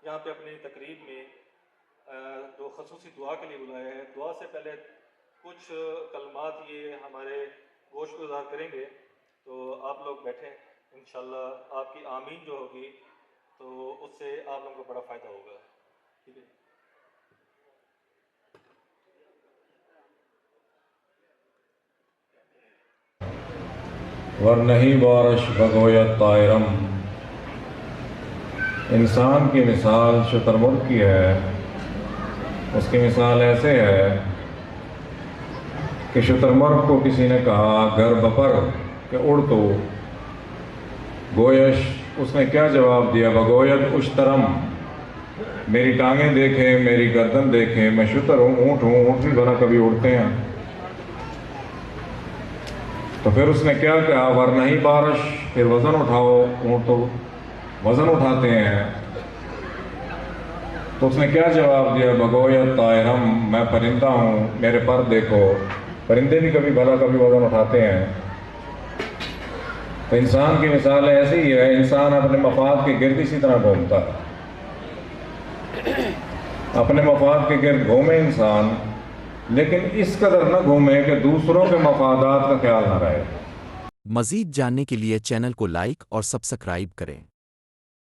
यहाँ पे अपनी तकरीब में जो ख़ुसूसी दुआ के लिए बुलाया है, दुआ से पहले कुछ कलमात ये हमारे गोश गुजार करेंगे। तो आप लोग बैठें, इंशाल्लाह आपकी आमीन जो होगी तो उससे आप लोगों को बड़ा फ़ायदा होगा। ठीक है। वरनही बारश बगोयत तायरम, इंसान की मिसाल शुतुरमुर्ग की है। उसकी मिसाल ऐसे है कि शुतुरमुर्ग को किसी ने कहा घर बपर के उड़ तो गोयश, उसने क्या जवाब दिया, बगोयत उश्तरम, मेरी टांगें देखें, मेरी गर्दन देखें, मैं शुतर हूँ, ऊँट हूँ, ऊँट भी बना कभी उड़ते हैं। तो फिर उसने क्या कहा, वरनही बारिश, फिर वज़न उठाओ, ऊँट तो वज़न उठाते हैं। तो उसने क्या जवाब दिया, बगोयत तायरम, मैं परिंदा हूँ, मेरे पर देखो, परिंदे भी कभी भला कभी वज़न उठाते हैं। तो इंसान की मिसाल ऐसी ही है, इंसान अपने मफाद के गिर्द इसी तरह घूमता है। अपने मफाद के गिर्द घूमे इंसान, लेकिन इस कदर न घूमे कि दूसरों के मफादात का ख्याल न रहे। मज़ीद जानने के लिए चैनल को लाइक और सब्सक्राइब करें।